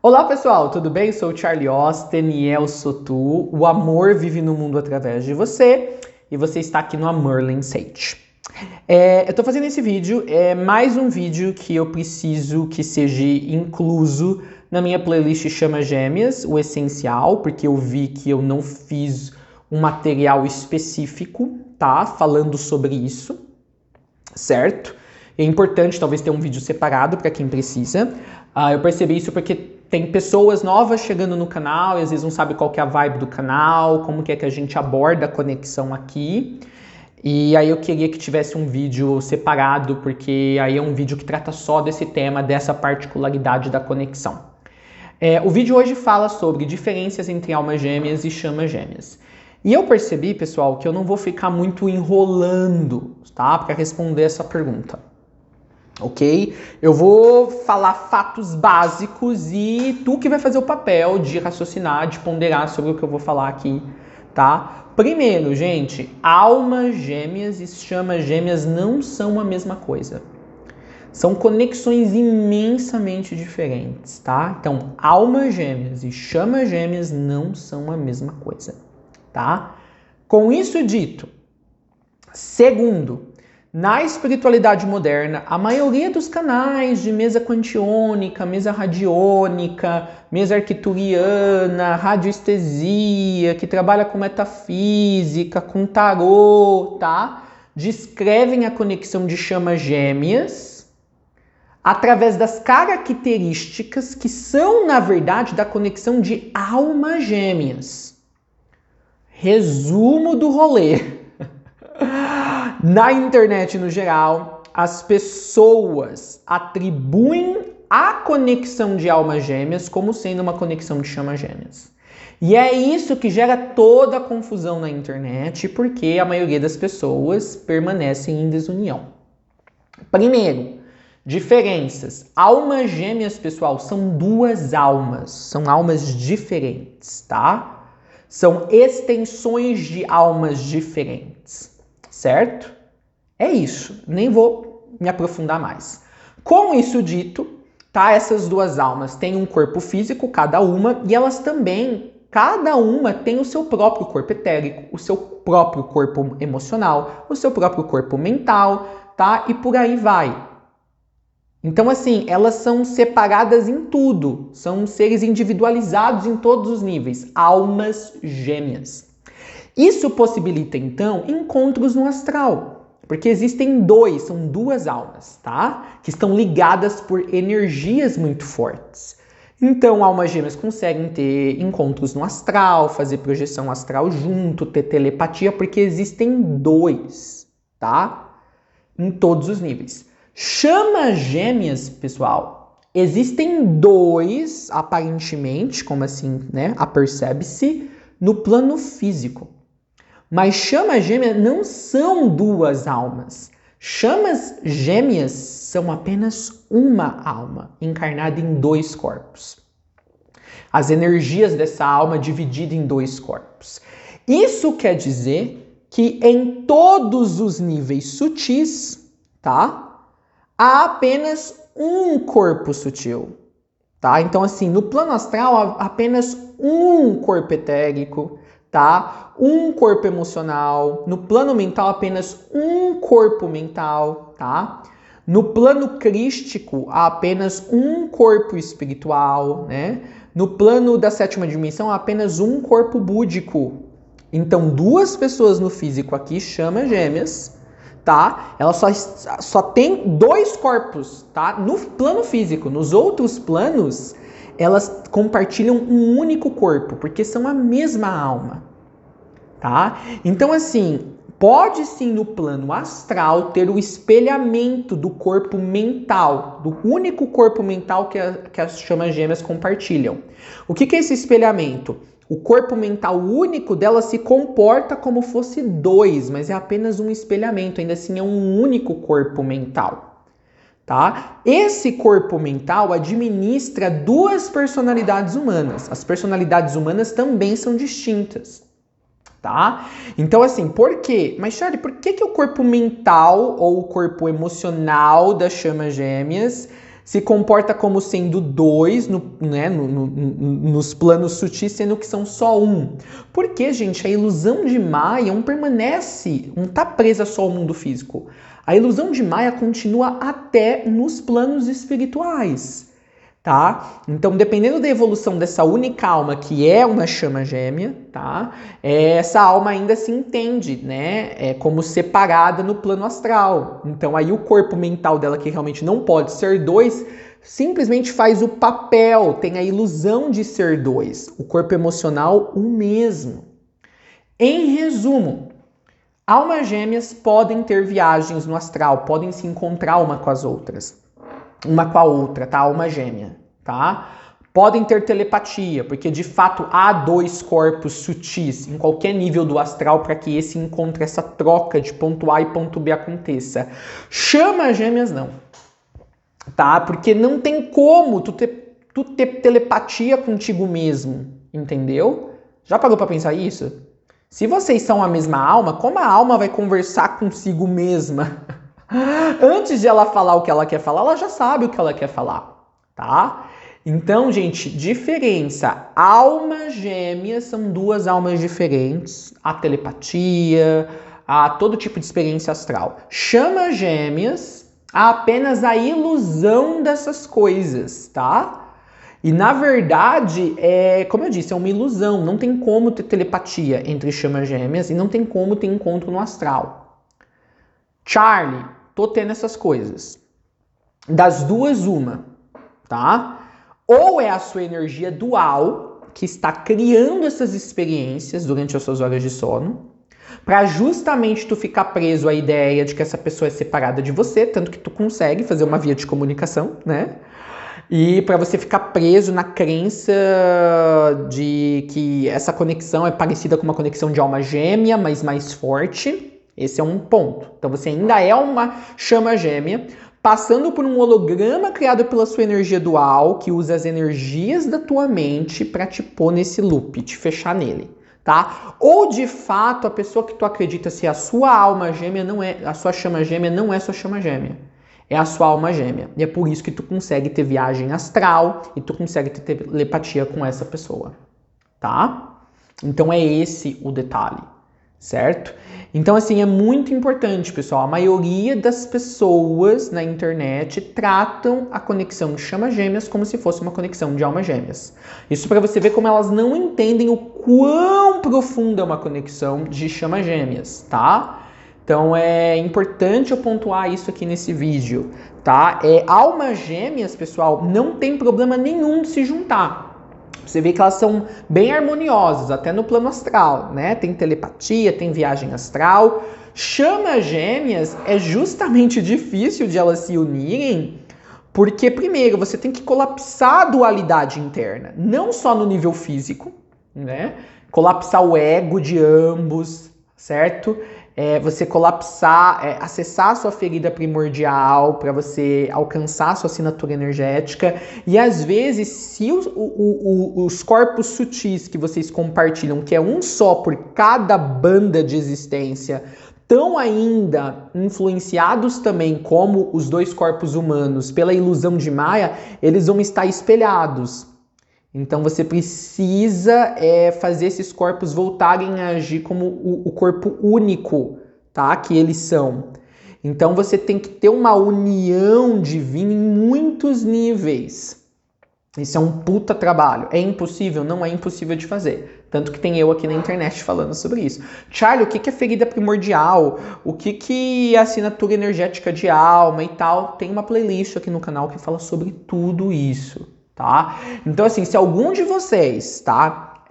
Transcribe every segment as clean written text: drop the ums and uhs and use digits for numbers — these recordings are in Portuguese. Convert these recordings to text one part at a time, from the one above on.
Olá pessoal, tudo bem? Sou o Charlie Austin e eu sou tu. O amor vive no mundo através de você e você está aqui no Merlin Sage. Eu tô fazendo esse vídeo, é mais um vídeo que eu preciso que seja incluso na minha playlist Chama Gêmeas, o essencial, porque eu vi que eu não fiz um material específico, tá? Falando sobre isso, certo? É importante talvez ter um vídeo separado para quem precisa. Eu percebi isso porque tem pessoas novas chegando no canal e às vezes não sabe qual que é a vibe do canal, como que é que a gente aborda a conexão aqui. E aí eu queria que tivesse um vídeo separado, porque aí é um vídeo que trata só desse tema, dessa particularidade da conexão. O vídeo hoje fala sobre diferenças entre almas gêmeas e chamas gêmeas. E eu percebi, pessoal, que eu não vou ficar muito enrolando, tá? Para responder essa pergunta. Ok? Eu vou falar fatos básicos e tu que vai fazer o papel de raciocinar, de ponderar sobre o que eu vou falar aqui, tá? Primeiro, gente, almas gêmeas e chamas gêmeas não são a mesma coisa. São conexões imensamente diferentes, tá? Então, almas gêmeas e chamas gêmeas não são a mesma coisa, tá? Com isso dito, segundo, na espiritualidade moderna, a maioria dos canais de mesa quantiônica, mesa radiônica, mesa arcturiana, radioestesia, que trabalha com metafísica, com tarô, tá? Descrevem a conexão de chamas gêmeas através das características que são, na verdade, da conexão de almas gêmeas. Resumo do rolê. Na internet, no geral, as pessoas atribuem a conexão de almas gêmeas como sendo uma conexão de chamas gêmeas. E é isso que gera toda a confusão na internet, porque a maioria das pessoas permanecem em desunião. Primeiro, diferenças. Almas gêmeas, pessoal, são duas almas, são almas diferentes, tá? São extensões de almas diferentes. Certo? É isso, nem vou me aprofundar mais. Com isso dito, tá? Essas duas almas têm um corpo físico, cada uma, e elas também, cada uma tem o seu próprio corpo etérico, o seu próprio corpo emocional, o seu próprio corpo mental, tá? E por aí vai. Então, assim, elas são separadas em tudo, são seres individualizados em todos os níveis, almas gêmeas. Isso possibilita, então, encontros no astral, porque existem são duas almas, tá? Que estão ligadas por energias muito fortes. Então, almas gêmeas conseguem ter encontros no astral, fazer projeção astral junto, ter telepatia, porque existem dois, tá? Em todos os níveis. Chamas gêmeas, pessoal, existem dois, aparentemente, como assim, né? Apercebe-se, no plano físico. Mas chamas gêmeas não são duas almas. Chamas gêmeas são apenas uma alma, encarnada em dois corpos. As energias dessa alma dividida em dois corpos. Isso quer dizer que em todos os níveis sutis, tá? Há apenas um corpo sutil, tá? Então, assim, no plano astral há apenas um corpo etérico, tá? Um corpo emocional. No plano mental, apenas um corpo mental, tá? No plano crístico, há apenas um corpo espiritual, né? No plano da sétima dimensão, há apenas um corpo búdico. Então, duas pessoas no físico aqui, chamas gêmeas, tá? Elas só tem dois corpos, tá? No plano físico. Nos outros planos, elas compartilham um único corpo, porque são a mesma alma, tá? Então, assim, pode sim no plano astral ter o espelhamento do corpo mental, do único corpo mental que as chamas gêmeas compartilham. O que é esse espelhamento? O corpo mental único dela se comporta como fosse dois, mas é apenas um espelhamento, ainda assim é um único corpo mental. Tá? Esse corpo mental administra duas personalidades humanas. As personalidades humanas também são distintas. Tá? Então, assim, por quê? Mas, Charlie, por que o corpo mental ou o corpo emocional das chamas gêmeas se comporta como sendo 2 nos planos sutis, sendo que são só 1. Porque, gente, a ilusão de Maia não permanece, não está presa só ao mundo físico. A ilusão de Maia continua até nos planos espirituais, tá? Então, dependendo da evolução dessa única alma, que é uma chama gêmea, tá? Essa alma ainda se entende, né? Como separada no plano astral. Então, aí o corpo mental dela, que realmente não pode ser 2, simplesmente faz o papel, tem a ilusão de ser 2. O corpo emocional, o mesmo. Em resumo, almas gêmeas podem ter viagens no astral, podem se encontrar uma com as outras. Uma com a outra, tá? Alma gêmea, tá? Podem ter telepatia, porque de fato há 2 corpos sutis em qualquer nível do astral para que esse encontro, essa troca de ponto A e ponto B aconteça. Chamas gêmeas não, tá? Porque não tem como tu ter telepatia contigo mesmo, entendeu? Já parou para pensar isso? Se vocês são a mesma alma, como a alma vai conversar consigo mesma? Antes de ela falar o que ela quer falar, ela já sabe o que ela quer falar, tá? Então, gente, diferença. Almas gêmeas são 2 almas diferentes. A telepatia, a todo tipo de experiência astral. Chamas gêmeas, há apenas a ilusão dessas coisas, tá? E na verdade, como eu disse, é uma ilusão. Não tem como ter telepatia entre chamas gêmeas e não tem como ter encontro no astral. Charlie, tô tendo essas coisas. Das 2, uma, tá? Ou é a sua energia dual que está criando essas experiências durante as suas horas de sono, para justamente tu ficar preso à ideia de que essa pessoa é separada de você, tanto que tu consegue fazer uma via de comunicação, né? E para você ficar preso na crença de que essa conexão é parecida com uma conexão de alma gêmea, mas mais forte. Esse é um ponto. Então você ainda é uma chama gêmea, passando por um holograma criado pela sua energia dual, que usa as energias da tua mente para te pôr nesse loop, te fechar nele, tá? Ou de fato a pessoa que tu acredita ser a sua alma gêmea não é, a sua chama gêmea não é sua chama gêmea. É a sua alma gêmea. E é por isso que tu consegue ter viagem astral e tu consegue ter telepatia com essa pessoa, tá? Então é esse o detalhe, certo? Então, assim, é muito importante, pessoal. A maioria das pessoas na internet tratam a conexão de chamas gêmeas como se fosse uma conexão de almas gêmeas. Isso para você ver como elas não entendem o quão profunda é uma conexão de chamas gêmeas, tá? Então é importante eu pontuar isso aqui nesse vídeo, tá? Almas gêmeas, pessoal, não tem problema nenhum de se juntar. Você vê que elas são bem harmoniosas, até no plano astral, né? Tem telepatia, tem viagem astral. Chamas gêmeas é justamente difícil de elas se unirem, porque primeiro você tem que colapsar a dualidade interna, não só no nível físico, né? Colapsar o ego de ambos, certo? Você colapsar, acessar a sua ferida primordial para você alcançar a sua assinatura energética. E às vezes, se os corpos sutis que vocês compartilham, que é um só por cada banda de existência, estão ainda influenciados também como os 2 corpos humanos pela ilusão de Maia, eles vão estar espelhados. Então você precisa fazer esses corpos voltarem a agir como o corpo único, tá? Que eles são. Então você tem que ter uma união divina em muitos níveis. Isso é um puta trabalho. É impossível? Não é impossível de fazer. Tanto que tem eu aqui na internet falando sobre isso. Charlie, o que é ferida primordial? O que é assinatura energética de alma e tal? Tem uma playlist aqui no canal que fala sobre tudo isso. Tá? Então, assim, se algum de vocês, tá?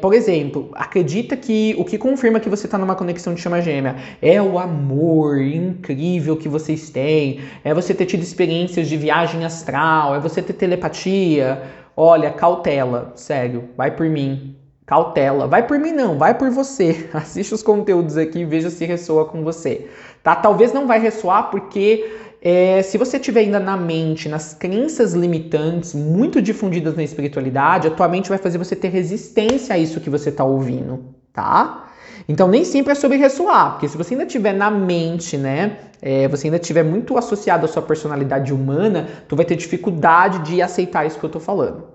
Por exemplo, acredita que o que confirma que você está numa conexão de chama gêmea é o amor incrível que vocês têm, é você ter tido experiências de viagem astral, é você ter telepatia, olha, cautela, sério, vai por mim. Cautela, vai por mim não, vai por você. Assiste os conteúdos aqui e veja se ressoa com você. Tá? Talvez não vai ressoar porque se você tiver ainda na mente, nas crenças limitantes muito difundidas na espiritualidade, a tua mente vai fazer você ter resistência a isso que você está ouvindo, tá? Então nem sempre é sobre ressoar, porque se você ainda tiver na mente, né, você ainda tiver muito associado à sua personalidade humana, tu vai ter dificuldade de aceitar isso que eu tô falando,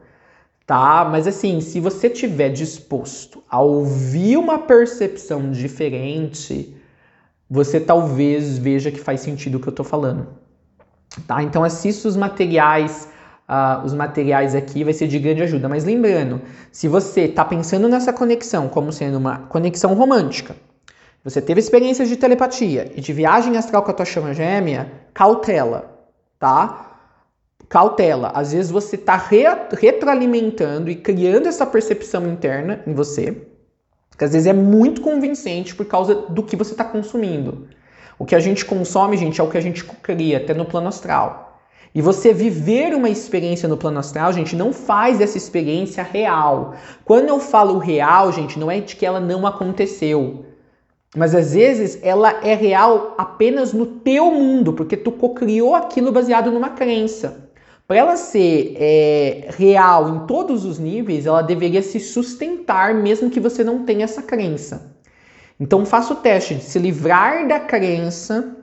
tá? Mas assim, se você tiver disposto a ouvir uma percepção diferente, você talvez veja que faz sentido o que eu tô falando, tá? Então assista os materiais aqui, vai ser de grande ajuda. Mas lembrando, se você está pensando nessa conexão como sendo uma conexão romântica, você teve experiências de telepatia e de viagem astral com a tua chama gêmea, cautela, tá? Cautela. Às vezes você está retroalimentando e criando essa percepção interna em você, que às vezes é muito convincente por causa do que você está consumindo. O que a gente consome, gente, é o que a gente cria, até no plano astral. E você viver uma experiência no plano astral, gente, não faz essa experiência real. Quando eu falo real, gente, não é de que ela não aconteceu. Mas às vezes ela é real apenas no teu mundo, porque tu cocriou aquilo baseado numa crença. Para ela ser real em todos os níveis, ela deveria se sustentar mesmo que você não tenha essa crença. Então faça o teste de se livrar da crença,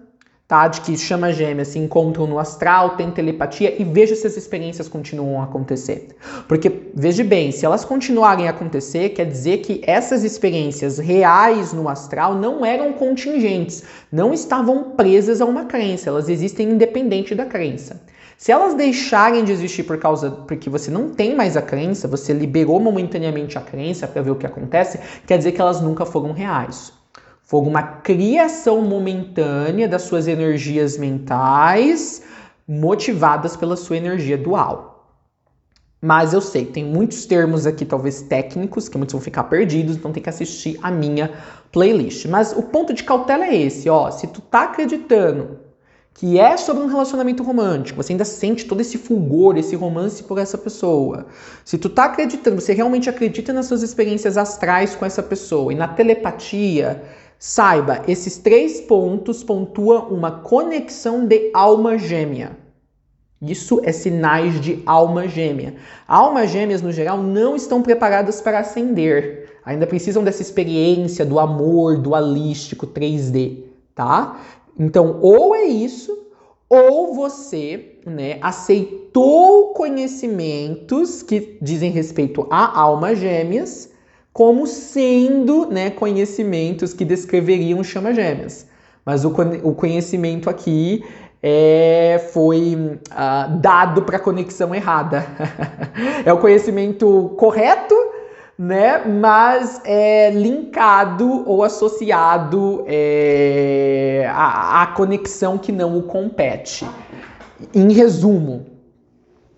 tá, de que chamas gêmeas se encontram no astral, tem telepatia, e veja se as experiências continuam a acontecer. Porque, veja bem, se elas continuarem a acontecer, quer dizer que essas experiências reais no astral não eram contingentes, não estavam presas a uma crença, elas existem independente da crença. Se elas deixarem de existir porque você não tem mais a crença, você liberou momentaneamente a crença para ver o que acontece, quer dizer que elas nunca foram reais. Foi uma criação momentânea das suas energias mentais, motivadas pela sua energia dual. Mas eu sei, tem muitos termos aqui, talvez técnicos, que muitos vão ficar perdidos, então tem que assistir a minha playlist. Mas o ponto de cautela é esse, ó. Se tu tá acreditando que é sobre um relacionamento romântico, você ainda sente todo esse fulgor, esse romance por essa pessoa. Se tu tá acreditando, você realmente acredita nas suas experiências astrais com essa pessoa e na telepatia, saiba, esses 3 pontos pontuam uma conexão de alma gêmea. Isso é sinais de alma gêmea. Almas gêmeas, no geral, não estão preparadas para ascender. Ainda precisam dessa experiência do amor dualístico 3D, tá? Então, ou é isso, ou você, né, aceitou conhecimentos que dizem respeito a almas gêmeas como sendo, né, conhecimentos que descreveriam chamas gêmeas. Mas o conhecimento aqui foi dado para a conexão errada. É o conhecimento correto, né, mas é linkado ou associado à conexão que não o compete. Em resumo,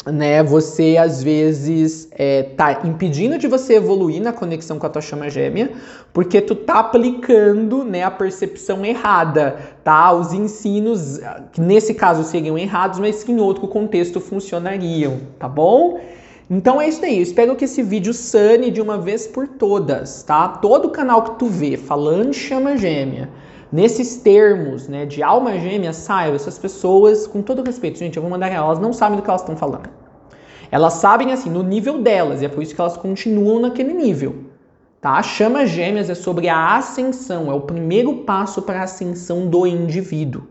né, você às vezes tá impedindo de você evoluir na conexão com a tua chama gêmea, porque tu tá aplicando, né, a percepção errada, tá? Os ensinos, que nesse caso seriam errados, mas que em outro contexto funcionariam, tá bom? Então é isso aí, eu espero que esse vídeo sane de uma vez por todas, tá? Todo canal que tu vê falando de chama gêmea, nesses termos, né, de alma gêmea, saiba, essas pessoas, com todo respeito, gente, eu vou mandar elas não sabem do que elas estão falando. Elas sabem, assim, no nível delas, e é por isso que elas continuam naquele nível, tá? Chamas gêmeas é sobre a ascensão, é o primeiro passo para a ascensão do indivíduo,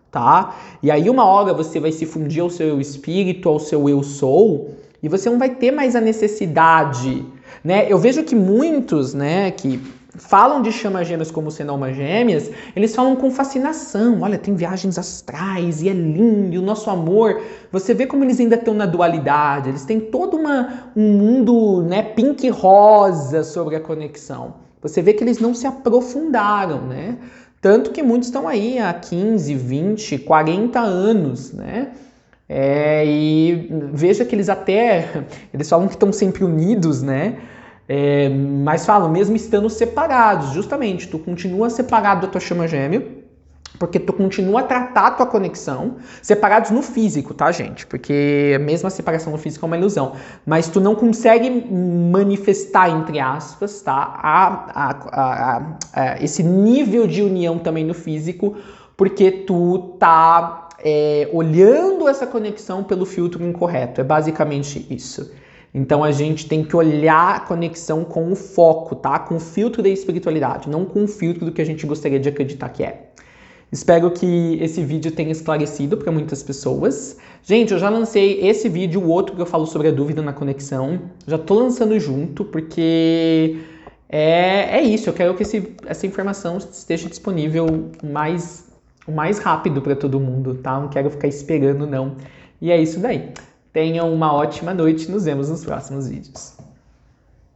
tá? E aí uma hora você vai se fundir ao seu espírito, ao seu eu sou, e você não vai ter mais a necessidade, né? Eu vejo que muitos, né, que falam de chamas gêmeas como sendo almas gêmeas, eles falam com fascinação. Olha, tem viagens astrais e é lindo, e o nosso amor. Você vê como eles ainda estão na dualidade. Eles têm todo um mundo, né, pink e rosa sobre a conexão. Você vê que eles não se aprofundaram, né? Tanto que muitos estão aí há 15, 20, 40 anos, né? E veja que eles falam que estão sempre unidos, né? Mas falam, mesmo estando separados, justamente, tu continua separado da tua chama gêmea, porque tu continua a tratar a tua conexão, separados no físico, tá, gente? Porque mesmo a separação no físico é uma ilusão, mas tu não consegue manifestar, entre aspas, tá, esse nível de união também no físico, porque tu tá olhando essa conexão pelo filtro incorreto, é basicamente isso. Então a gente tem que olhar a conexão com o foco, tá? Com o filtro da espiritualidade, não com o filtro do que a gente gostaria de acreditar que é. Espero que esse vídeo tenha esclarecido para muitas pessoas. Gente, eu já lancei esse vídeo, o outro que eu falo sobre a dúvida na conexão. Já tô lançando junto, porque é isso. Eu quero que essa informação esteja disponível o mais rápido para todo mundo, tá? Não quero ficar esperando, não. E é isso daí. Tenham uma ótima noite. Nos vemos nos próximos vídeos.